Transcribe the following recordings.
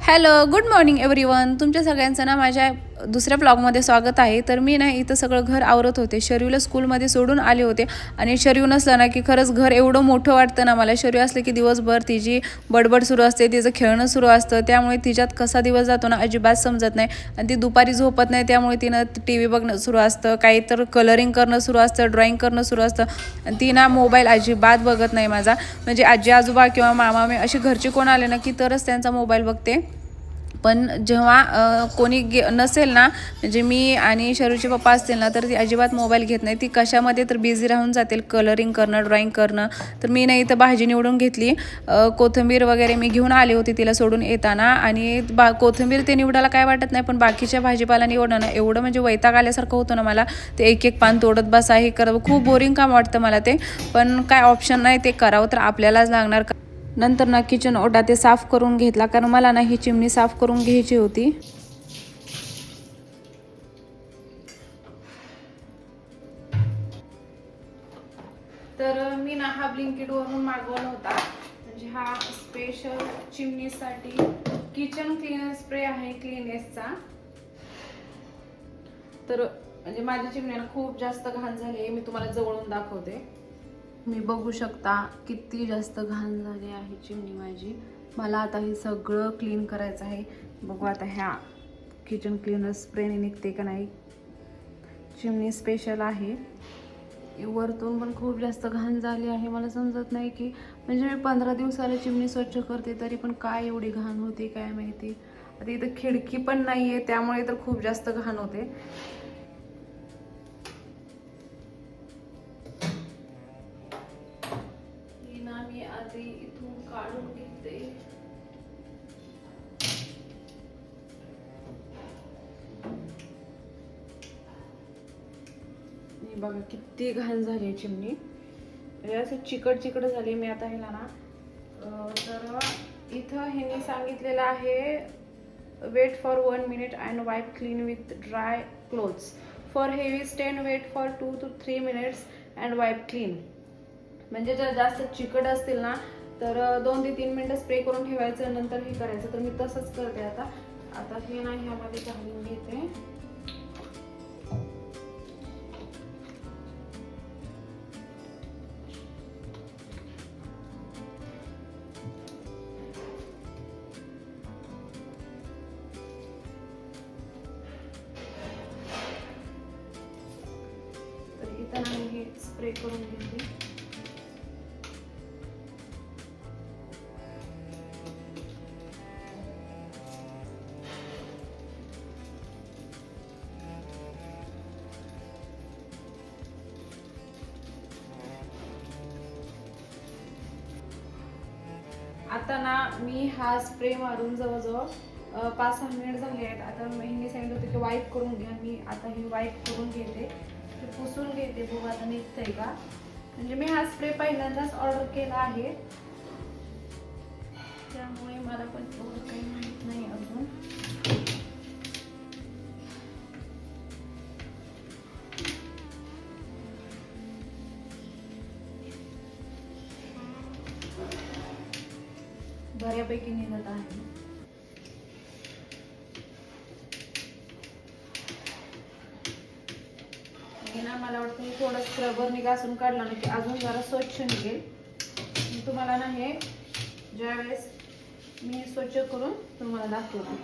Hello, good morning everyone. तुमच्या सगळ्यांचं ना माझ्या दुसऱ्या ब्लॉगमध्ये स्वागत आहे. तर मी ना इथं सगळं घर आवरत होते. शर्यूला स्कूलमध्ये सोडून आले होते आणि शर्यू नसलं ना की खरंच घर एवढं मोठं वाटतं ना मला. शर्यू असलं की दिवसभर तिची बडबड सुरू असते, तिचं खेळणं सुरू असतं, त्यामुळे तिच्यात कसा दिवस जातो ना अजिबात समजत नाही. आणि ती दुपारी झोपत नाही, त्यामुळे तिनं टी व्ही बघणं सुरू असतं, काही तर कलरिंग करणं सुरू असतं, ड्रॉइंग करणं सुरू असतं. आणि ती ना मोबाईल अजिबात बघत नाही माझा. म्हणजे आजी आजोबा किंवा मामा मी असे घरचे कोण आले ना की तरच त्यांचा मोबाईल बघते. पण जेव्हा कोणी नसेल ना, म्हणजे मी आणि शरूचे पप्पा असतील ना, तर ती अजिबात मोबाईल घेत नाही. ती कशामध्ये तर बिझी राहून जातील, कलरिंग करणं, ड्रॉइंग करणं. तर मी नाही इथं भाजी निवडून घेतली. कोथिंबीर वगैरे मी घेऊन आले होते तिला सोडून येताना. आणि कोथिंबीर ते निवडायला काय वाटत नाही, पण बाकीच्या भाजीपाला निवडणं ना एवढं म्हणजे वैताग आल्यासारखं होतं ना मला. ते एक एक पान तोडत बसा, हे करत खूप बोरिंग काम वाटतं मला ते. पण काय ऑप्शन नाही, ते करावं तर आपल्यालाच लागणार. नंतर ना किचन ओटा ते साफ करून घेतला, कारण मला ना ही चिमणी साफ करून घ्यायची होती. तर मी ना हा ब्लिंकिटवरून मागवला होता. म्हणजे हा स्पेशल चिमणीसाठी किचन क्लीनर स्प्रे आहे क्लीनेसचा. तर म्हणजे माझ्या चिमण्याला खूप जास्त घाण झाली आहे. मी तुम्हाला जवळून दाखवते. मी बघू शकता किती जास्त घाण झाली आहे चिमणी माझी. मला आता हे सगळं क्लीन करायचं आहे. बघू आता ह्या किचन क्लीनर स्प्रेने निघते का नाही. चिमणी स्पेशल आहे. वरतून पण खूप जास्त घाण झाली आहे. मला समजत नाही की म्हणजे मी 15 दिवसाला चिमणी स्वच्छ करते तरी पण काय एवढी घाण होते काय माहिती. आता इथं खिडकी पण नाही आहे, त्यामुळे तर खूप जास्त घाण होते. मी आधी इथून काढून घेते. बघा किती घाण झाली चिमणी. म्हणजे असं चिकट चिकट झाली. मी आता ह्याला ना तर इथं ह्यांनी सांगितलेलं आहे wait for 1 minute and wipe clean with dry cloths. For heavy stain wait for 2 to 3 minutes and wipe clean. म्हणजे जर जास्त चिकट असतील ना तर 2 ते 3 मिनिटं स्प्रे करून ठेवायचं, नंतर हे करायचं. तर मी तसंच करते आता. आता हे ना ह्यामध्ये घालून घेते. तर इथं ना हे स्प्रे करून घेते. आता ना मी हा स्प्रे मारून जवळजवळ 5-6 मिनिट झाले आहेत. आता ह्यांनी सांगितलं होतं की वाईप करून घ्या. मी आता ही वाईप करून घेते, ते पुसून घेते. बघू आता निघतंय का. म्हणजे मी हा स्प्रे पहिल्यांदाच ऑर्डर केला आहे, त्यामुळे मला पण एवढं काही माहित नाही अजून. बऱ्यापैकी निघत आहे. ना मला वाटतं मी थोडं स्क्रबर घासून काढला ना की अजून जरा स्वच्छ निघेल. मी तुम्हाला ना हे ज्यावेळेस मी स्वच्छ करून तुम्हाला दाखवते.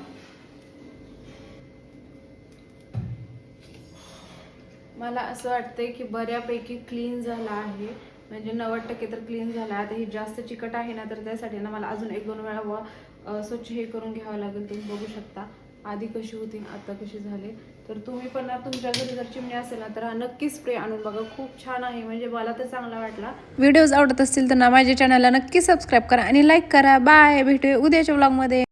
मला असं वाटतंय की बऱ्यापैकी क्लीन झाला आहे. म्हणजे 90% तर क्लीन झाला. आता हे जास्त चिकट आहे ना, तर त्यासाठी ना मला अजून 1-2 वेळा स्वच्छ हे करून घ्यावं लागेल. तुम्ही बघू शकता आधी कशी होती आता कशी झाले. तर तुम्ही पण ना तुमच्या घरी जर चिमणी असेल ना तर हा नक्की स्प्रे आणून बघा. खूप छान आहे, म्हणजे मला तर चांगला वाटला. व्हिडिओज आवडत असतील तर ना माझ्या चॅनलला नक्की सबस्क्राईब करा आणि लाईक करा. बाय, भेटूया उद्याच्या व्लॉगमध्ये.